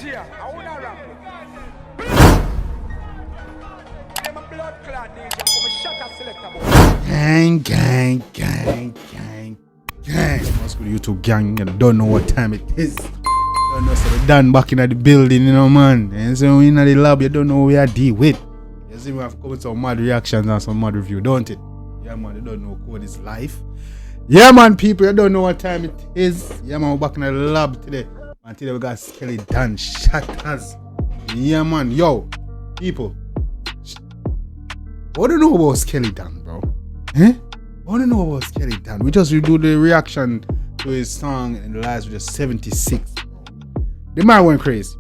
DJ, I wanna rap. I'm a blood clot DJ, I'm a Shottas selector boy. Gang, gang, gang, gang, gang. What's good, YouTube gang? You don't know what time it is. Don't know, so we're done back in the building, you know, man. And so we in the lab, you don't know what we are dealing with. You see, we have come with some mad reactions and some mad review, don't it? Yeah, man, you don't know code is life. Yeah, man, people, you don't know what time it is. Yeah, man, we're back in the lab today. And today we got Skxlly Dxnn, Shottas. Yeah, man, yo, people. What do you know about Skxlly Dxnn, bro? Eh? What do you know about Skxlly Dxnn? We just redo the reaction to his song in the last video 76. The man went crazy.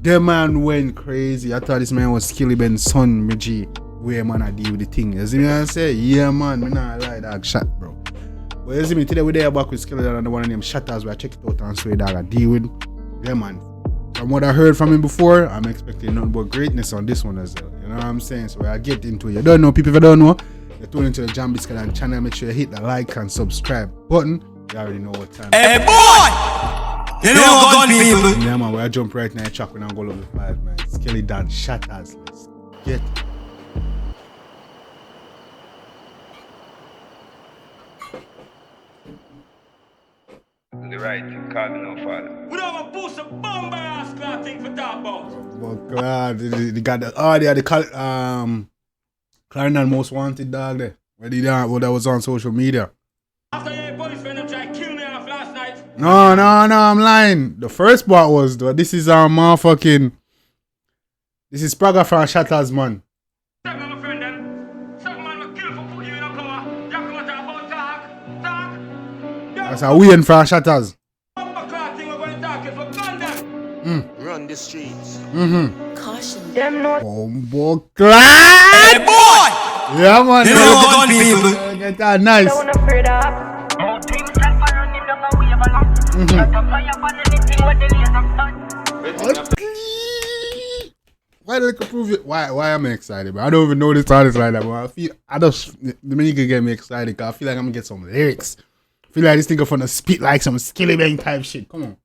The man went crazy. I thought this man was Skxlly Dxnn's son, G. Where man I deal with the thing. You see me I say? Yeah, man, me not like that shot, bro. But you see me today we there back with Skxlly Dxnn and the one named Shottas where I check it out and so that I deal with. Yeah, man. From what I heard from him before, I'm expecting nothing but greatness on this one as well. You know what I'm saying? So I get into it. You don't know, people, if you don't know, you're tuning into the Jambisco channel. Make sure you hit the like and subscribe button. You already know what time. Hey, boy! You know gun people. Yeah, man, we'll jump right now in the track when I go level 5, man. Skxlly Dxnn, Shottas. Let's get it. The right, call me no father. We don't want to push a bomb by ass clad thing for talk about. But glad they got the Floridian most wanted dog there. Where did that? What that was on social media. After your police friend them try to kill me off last night. No, I'm lying. The first part was this is motherfucking. This is Praga from Shottas, man. Stop my friend then. Some man will kill for put you in a power. You come out about talk. That's a win from Shottas. Run the streets. Caution them not. Bombo clad. Hey, boy! Yeah, man. You know gun people. Get that nice. Don't afraid of. Why did I prove it? Why am I excited, bro? I don't even know this artist like that, but the minute get me excited, cause I feel like I'm gonna get some lyrics. I feel like this nigga finna spit like some Skxlly Dxnn type shit. Come on.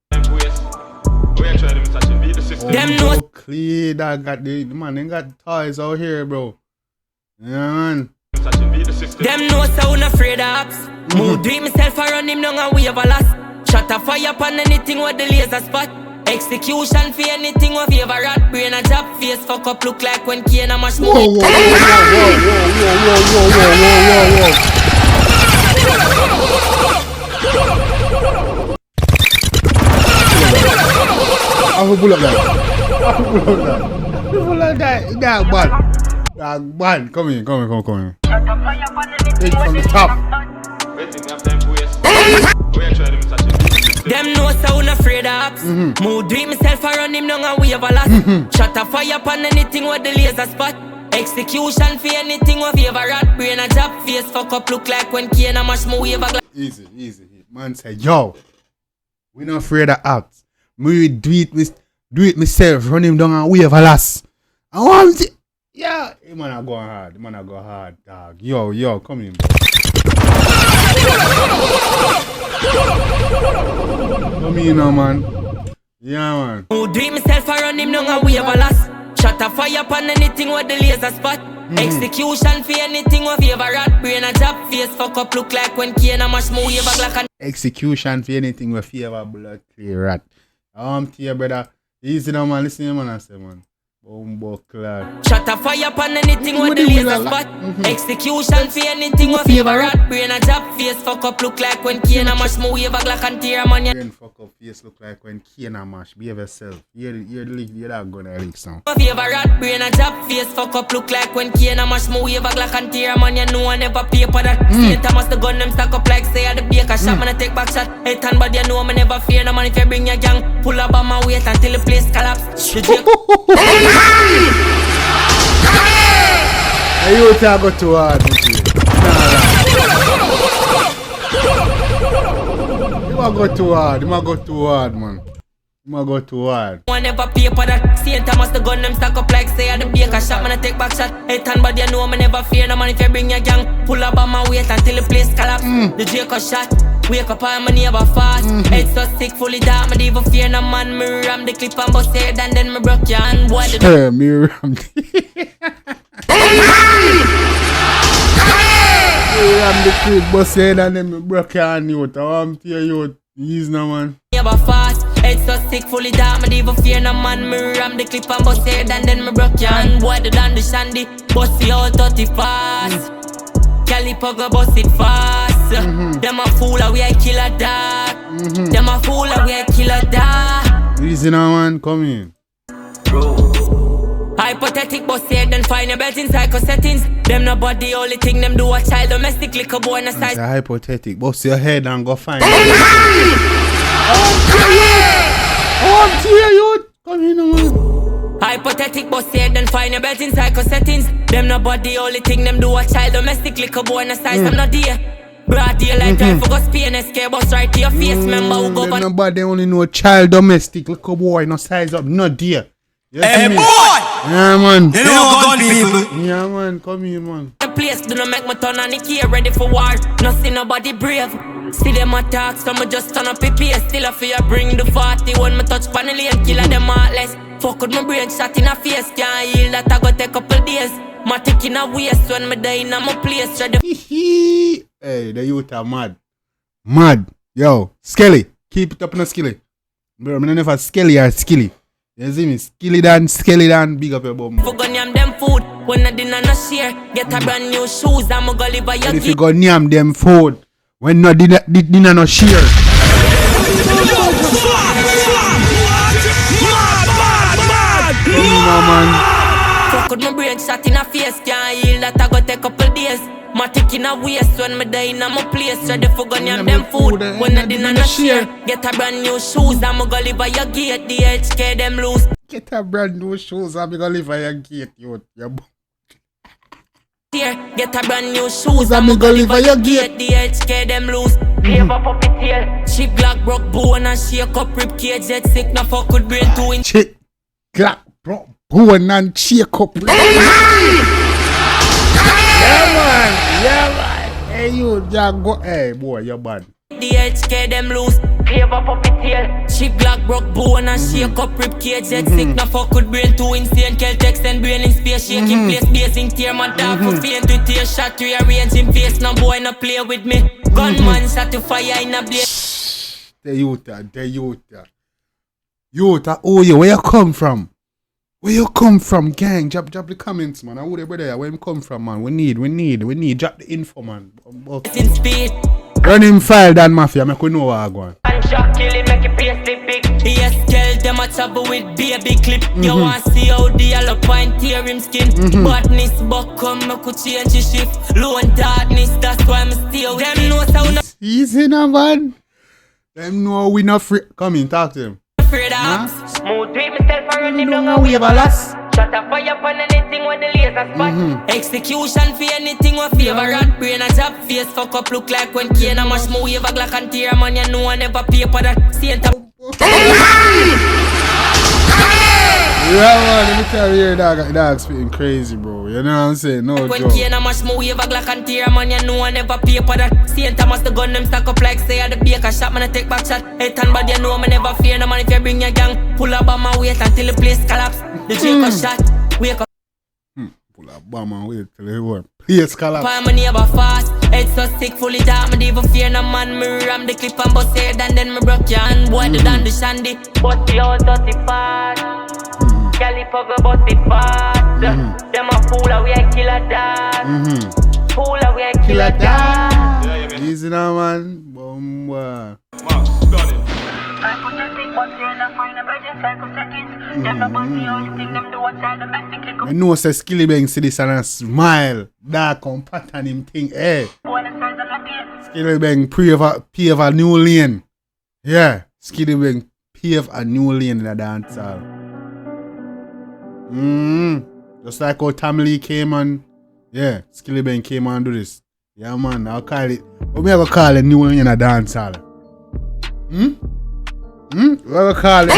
Them know. Clear that got the man, they got toys out here, bro. Yeah, man. Them know so unafraid of apps. Mood dream myself around him down and we have a loss. Shot a fire upon anything with the laser spot. Execution for anything with you ever rat. Brain a job face fuck up look like when Kane a mash move. Whoa. I will pull up that. People like that. That bad. Come in. Take from the top. Them know so unafraid of apps. Mood dream myself around him down and we have a lot. Shot a fire upon anything with the laser spot. Execution for anything with you ever rat. Brain a job face fuck up look like when Kane a mash move wave a glass. Easy. Man said, yo, we not afraid of apps. Me do it myself, run him down and wave a lass. I want it. Yeah, the man a go hard, dog. Yo, come in, bro. Come in now, man. Yeah, man. Who dream myself around him down and wave a lass. Shot a fire upon anything with the laser spot. Execution for anything with you ever rat. Brain a job face fuck up look like when Kane a mash move wave a glass. Execution for anything with you ever blood clear rat. To your brother. Easy now, man. Listen to man, I say, man. Bombo clad. Shot a fire upon anything with the laser spot. Execution for anything with you ever rat. Brain a job face fuck up look like when Kane a mash move wave a glass and tear man. Brain fuck up face look like when Kane a mash. Behave yourself. You're that gonna leak sound. If you ever rat, brain a job face fuck up look like when Kane a mash move wave a glass and tear man. You know I never pay for that. See Thomas the gun them stack up like say at the baker shop. Man I take back shot. Hey tan but you know me never fear no man. If you bring your gang, pull up on my weight until the place collapse. Hey, you go too hard. You might go too hard, man. I never pay for that. St. Thomas the gun them stack up like say at the baker shop. Man I take back shot. Hey tan but you know me never fear no man. If you bring your gang, pull up on my weight until the place collapse. The Jacob shot. Wake up on my neighbor fast. Head so sick, fully dark, me even fear no man. Me ram the clip and bust head and then me broke your hand. Boy, the Me ram the clip, bust head and then me broke your hand. You to you. He's no man. neighbor fast. Head so sick, fully dark, me even fear no man. Me ram the clip and bust head and then me broke your hand. Boy, the down the shandy, bust the all 30 fast. Calipo bust it fast. Them a fool, we a killer dog. Them a fool, we a killer dog. Easy now, man. Come in. Hypothetic, but say then find your belt in psycho settings. Them nobody, only thing them do a child domestic liquor boy in a size. Hypothetic. Bust your head and go find. Come in, man. Hypothetic, but say then find your belt in psycho settings. Them nobody, only thing them do a child domestic liquor boy in a size. I'm not there. Broad daylight drive for go Spain, escape bus right to your face. Member who go back. Nobody only know child domestic liquor boy no size up, not there. Hey boy! Yeah man. You know gun people. Yeah man, come here man. The place do not make me turn on the key, ready for war. No see nobody brave. See them attack, so me just turn up a pace. Still a fear bring the 40 when me touch panel and kill them heartless. Fuck with my brain shot in a face, can't heal that I go take couple days. My tick in a waist when me die in my place. Hey, the youth are mad. Mad. Yo, Skxlly, keep it up no Skxlly. Bro, I never Skxlly or Skxlly. You see me? Skxlly Dan, big up your bum. If you go name them food, when I dinner no share, get a brand new shoes, I'm gonna live a young. If you go name them food, when no dinner no share. Fuck with my brain shot in a face, can't heal that I go take couple days. My tick in a waist when me die in my place. Ready for go name them food, when I dinner no share. Get a brand new shoes, I'm gonna live a your gate, 𝐑𝐄𝐀 them loose. Get a brand new shoes, I'm gonna live a your gate, you. Get a brand new shoes, I'm gonna live a your gate, 𝐑𝐄𝐀 them loose. Paper puppy tail, she black broke bone and shake up rib cage, jet sick, no fuck with brain 2 inch. Chick, black broke bone and shake up. Yeah man. Hey you, Jack go. Hey boy, you're bad. 𝐑𝐄𝐀 them loose. Paper puppy tail, she black broke bone and shake up rib cage, jet sick, no fuck with brain 2 insane, kill text and brain in space, shaking place, basing tear man down for faint to tear shot, rearrange in face, no boy no play with me. Gunman shot to fire in a blaze. The youth, oh yeah, where you come from? Where you come from, gang? Drop the comments, man. I would brother, where you come from, man? We need. Drop the info, man. In speed. Run him file Dan Mafia, make we know what I go. And shot kill him, make it pace big. Yes, girl, them a trouble with baby clip. You want see how the yellow pine tear him skin. Badness, but come, make we change the shift. Low and darkness, that's why I'm still with them. Know how no. Easy now, man. Them know we not free. Come in, talk to them. Afraid of smooth with myself and run him down and wave a loss. Shut up fire upon anything with the laser spot. Execution for anything with favor. Rat brain a job face fuck up look like when 𝐾 mash my wave a Glock and tear man. You know I never pay for that. Saint yeah man, let me tell you, dog spitting crazy, bro. You know what I'm saying? No when joke. 𝐾 mash my wave a Glock and tear man. You know I never pay for that. Saint Thomas the gun them stack up like say at the baker shop. Man I take back shot. Hey tan bad you know me never fear no man if you bring your gang. Pull up on my weight until the place collapse. The Jamaican shot. Wake up. Pull up bomb and wait till the whole place collapse. Find my neighbor fast. Head so sick, fully dark, me even fear no man. Me ram the clip and bust head and then me broke your hand. Boy, the down the shandy. Bust the all 30 fast. Calipo bust it fast. Them a fool, we a killer dog. Fool, we a killer dog. Easy now, man. Bomba. I know say Skxlly Bang see this and a smile. Dark on pattern him thing. Hey. Skxlly Bang pave a new lane. Yeah. Skxlly Bang pave a new lane in the dance hall. Just like how Tom Lee came on. Yeah. Skxlly Bang came on do this. Yeah man. I'll call it. What me ever call a new lane in a dance hall? What call it?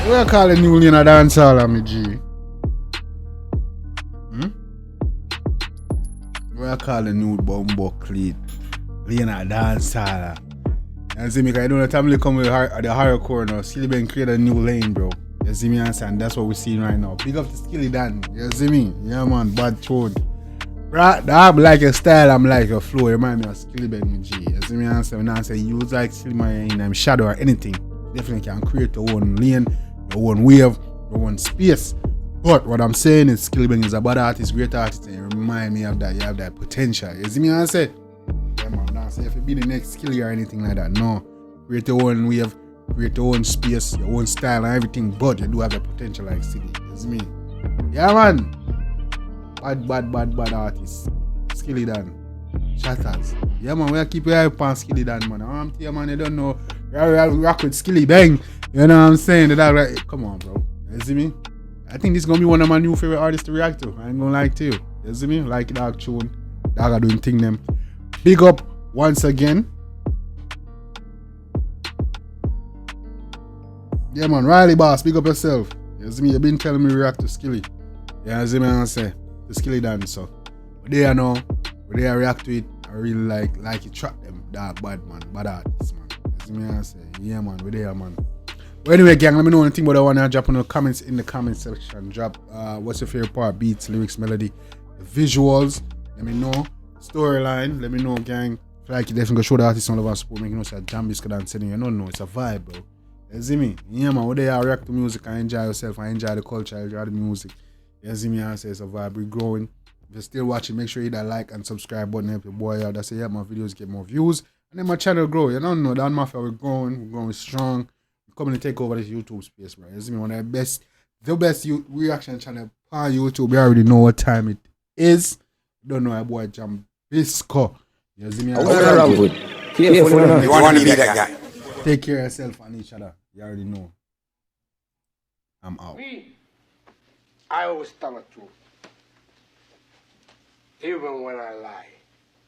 What call it new lane a dance hall, me G? I call the nude bumbo cleat. Laying a dance hall. You see me? Because I know the time they come with the hardcore now. Skxlly been create a new lane, bro. You see me? And that's what we're seeing right now. Big up to Skxlly Dxnn. You see me? Yeah, man. Bad tone. Right, I'm like a style, I'm like a flow. Remind me of Skxlly Dxnn G. You see me? When I say use like Skxlly man in shadow or anything, definitely can create your own lane, your own wave, your own space. But what I'm saying is Skxlly Dxnn is a bad artist, great artist, and you remind me of that. You have that potential. You see me? I say, yeah, man. Now say if you be the next Skxlly or anything like that, no. Create your own wave, create your own space, your own style and everything. But you do have the potential like Skxlly. You see me? Yeah, man. Bad artist. Skxlly Dxnn. Shottas. Yeah, man, we keep your eye on Skxlly Dxnn, man. I'm telling you, man, you don't know. We rock with Skxlly Bang. You know what I'm saying? Like, come on, bro. You see me? I think this is gonna be one of my new favorite artists to react to. I ain't gonna lie to you. You see me? Like dog tune. Dog are doing thing them. Big up once again. Yeah, man, Riley Boss, big up yourself. You see me? You've been telling me react to Skxlly. Yeah, you see me? I say. Skxlly Dxnn, so but they are now, but they react to it. I really like it, track them, dark bad man, bad artists, man. You see me? I say, yeah, man, we there, man. But anyway, gang, let me know anything about the one I drop in the comments section. Drop what's your favorite part, beats, lyrics, melody, the visuals. Let me know storyline. Let me know, gang. If you like it, definitely go show the artist all of our support. Make you know it's a Jambisco dancing. You don't know, it's a vibe, bro. You see me? Yeah, man. Where they are react to music, I enjoy yourself. I enjoy the culture. I enjoy the music. You see me? I say it's a vibe. We're growing. If you're still watching, make sure you hit that like and subscribe button. Help your boy out. That's it. Help my videos get more views. And then my channel grow. You don't know, that mafia, we're growing strong. We're coming to take over this YouTube space, bro. You see me? One of the best reaction channel on YouTube. You already know what time it is. You don't know my boy Jambisco. You see me? You want to be that guy. Take care of yourself and each other. You already know. I'm out. I always tell the truth, even when I lie.